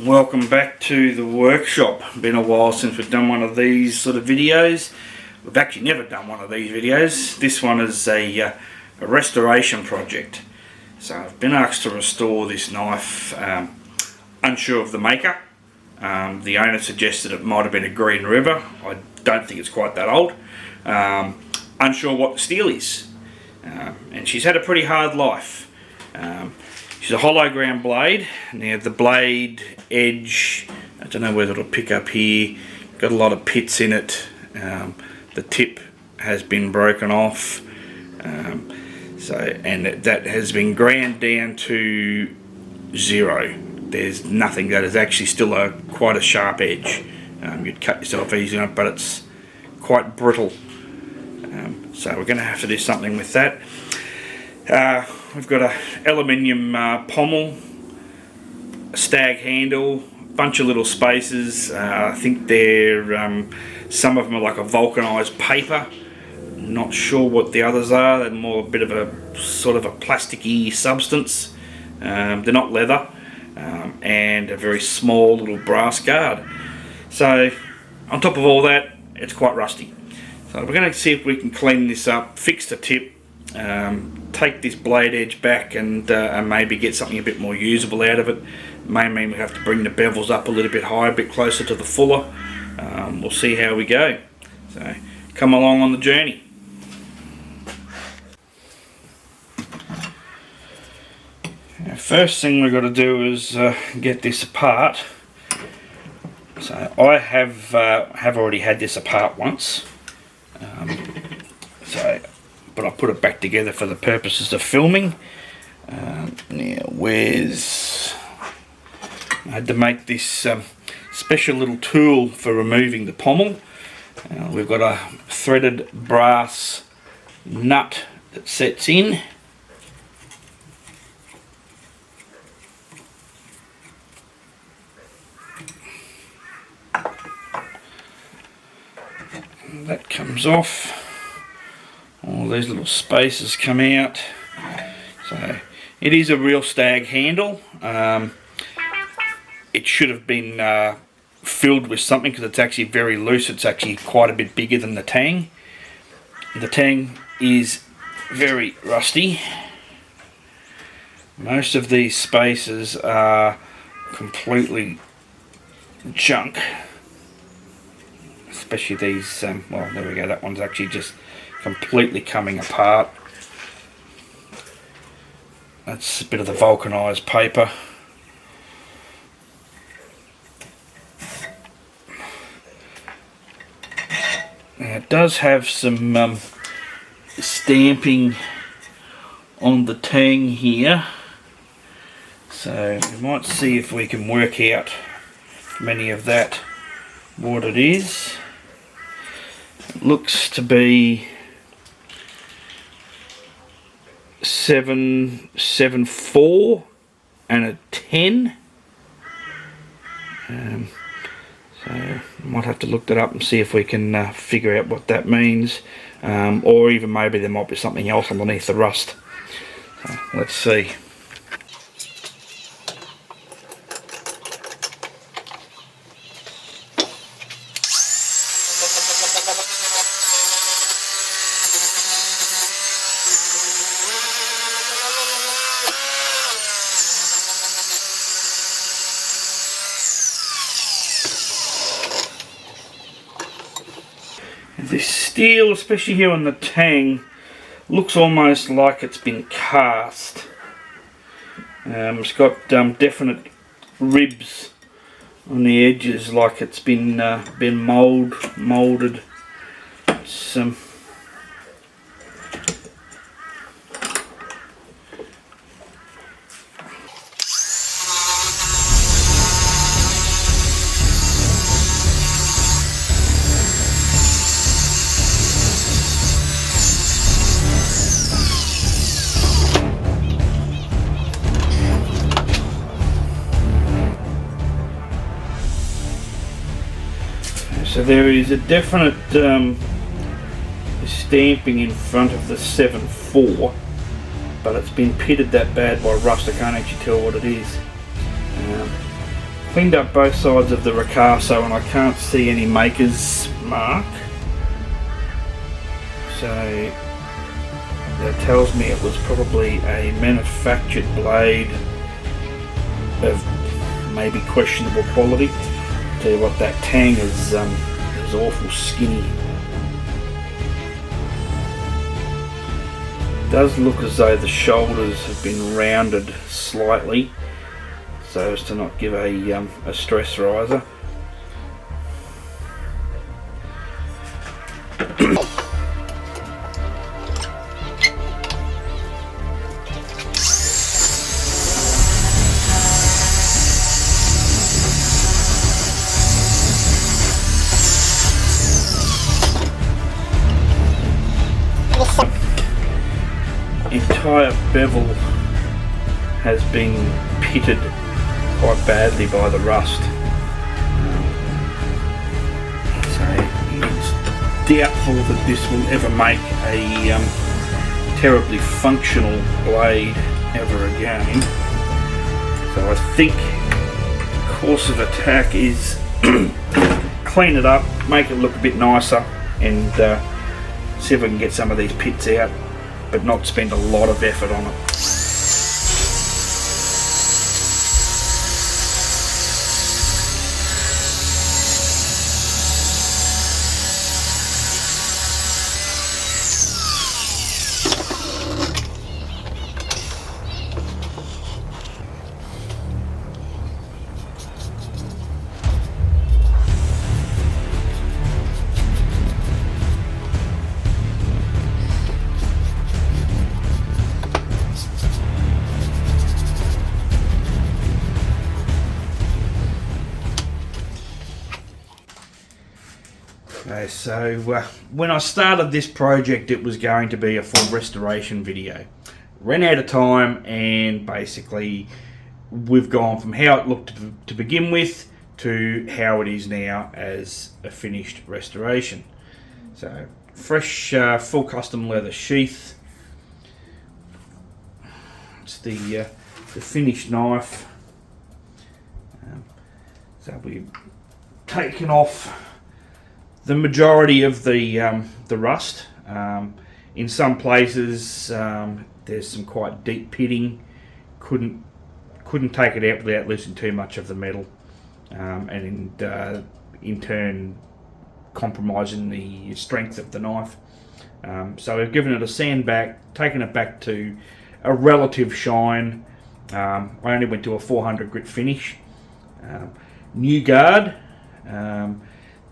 Welcome back to the workshop. Been a while since we've done one of these sort of videos. We've actually never done one of these videos. This one is a restoration project. So I've been asked to restore this knife, unsure of the maker. The owner suggested it might have been a Green River. I don't think it's quite that old. Unsure what the steel is. And she's had a pretty hard life. She's a hollow ground blade. Now the blade edge, I don't know whether it'll pick up here, got a lot of pits in it. The tip has been broken off, and that has been ground down to 0. There's nothing. That is actually still quite a sharp edge. You'd cut yourself easy on it, but it's quite brittle. So we're going to have to do something with that. We've got a aluminium pommel, a stag handle, a bunch of little spacers. I think they're some of them are like a vulcanized paper. Not sure what the others are. They're more a bit of a sort of a plasticky substance. They're not leather, and a very small little brass guard. So on top of all that, it's quite rusty. So we're going to see if we can clean this up, fix the tip, take this blade edge back and maybe get something a bit more usable out of it. May mean we have to bring the bevels up a little bit higher, a bit closer to the fuller. We'll see how we go. So come along on the journey. Now, first thing we've got to do is get this apart. So I have already had this apart once. But I put it back together for the purposes of filming. Now, I had to make this special little tool for removing the pommel. We've got a threaded brass nut that sets in. And that comes off. All these little spaces come out. So it is a real stag handle. It should have been filled with something because it's actually very loose. It's actually quite a bit bigger than the tang. The tang is very rusty. Most of these spaces are completely junk. Especially these, well, there we go, that one's actually just completely coming apart. That's a bit of the vulcanized paper. Now it does have some stamping on the tang here, so we might see if we can work out from any of that what it is. It looks to be 774 and a 10. So I might have to look that up and see if we can figure out what that means, or even maybe there might be something else underneath the rust. So let's see. This steel, especially here on the tang, looks almost like it's been cast. It's got definite ribs on the edges, like it's been molded. It's So there is a definite stamping in front of the 7.4, but it's been pitted that bad by rust I can't actually tell what it is. Cleaned up both sides of the ricasso and I can't see any maker's mark. So that tells me it was probably a manufactured blade of maybe questionable quality. Tell you what, that tang is awful skinny. It does look as though the shoulders have been rounded slightly so as to not give a stress riser. Entire bevel has been pitted quite badly by the rust, so it's doubtful that this will ever make a terribly functional blade ever again. So I think course of attack is clean it up, make it look a bit nicer, and see if we can get some of these pits out, but not spend a lot of effort on it. Okay, so when I started this project, it was going to be a full restoration video. Ran out of time, and basically we've gone from how it looked to begin with to how it is now as a finished restoration. So fresh full custom leather sheath. It's the finished knife. So we've taken off the majority of the rust. In some places there's some quite deep pitting. Couldn't take it out without losing too much of the metal, and in turn compromising the strength of the knife. So we've given it a sand back, taken it back to a relative shine. I only went to a 400 grit finish. New guard.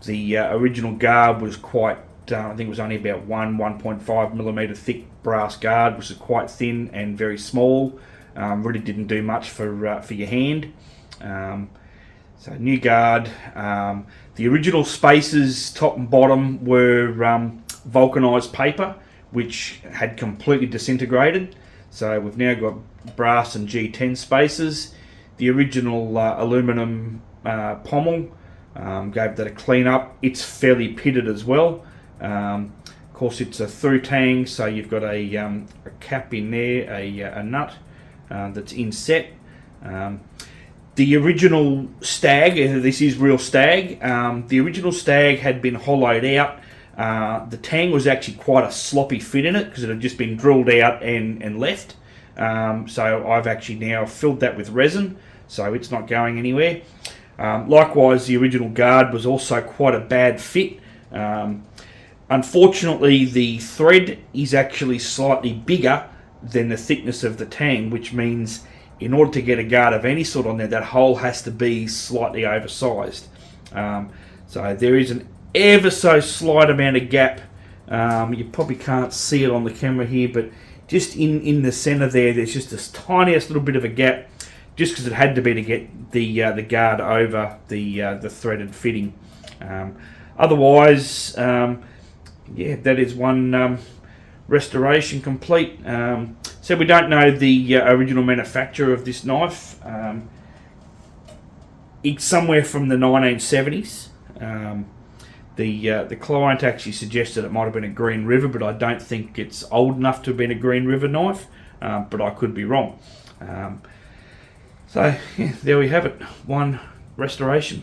The original guard was quite, I think it was only about 1.5 millimeter thick brass guard, which is quite thin and very small. Really didn't do much for your hand. So new guard. The original spacers, top and bottom, were vulcanized paper, which had completely disintegrated. So we've now got brass and G10 spacers. The original aluminum pommel. Gave that a clean up. It's fairly pitted as well. Of course, it's a through tang, so you've got a cap in there, a nut that's inset. The original stag, this is real stag. The original stag had been hollowed out. The tang was actually quite a sloppy fit in it because it had just been drilled out and left. So I've actually now filled that with resin, so it's not going anywhere. Likewise, the original guard was also quite a bad fit. Unfortunately, the thread is actually slightly bigger than the thickness of the tang, which means in order to get a guard of any sort on there, that hole has to be slightly oversized. So there is an ever so slight amount of gap. You probably can't see it on the camera here, but just in the center there's just this tiniest little bit of a gap, just because it had to be to get the guard over the threaded fitting. Otherwise, yeah, that is one restoration complete. So we don't know the original manufacturer of this knife. It's somewhere from the 1970s. The client actually suggested it might have been a Green River, but I don't think it's old enough to have been a Green River knife, but I could be wrong. So yeah, there we have it. One restoration.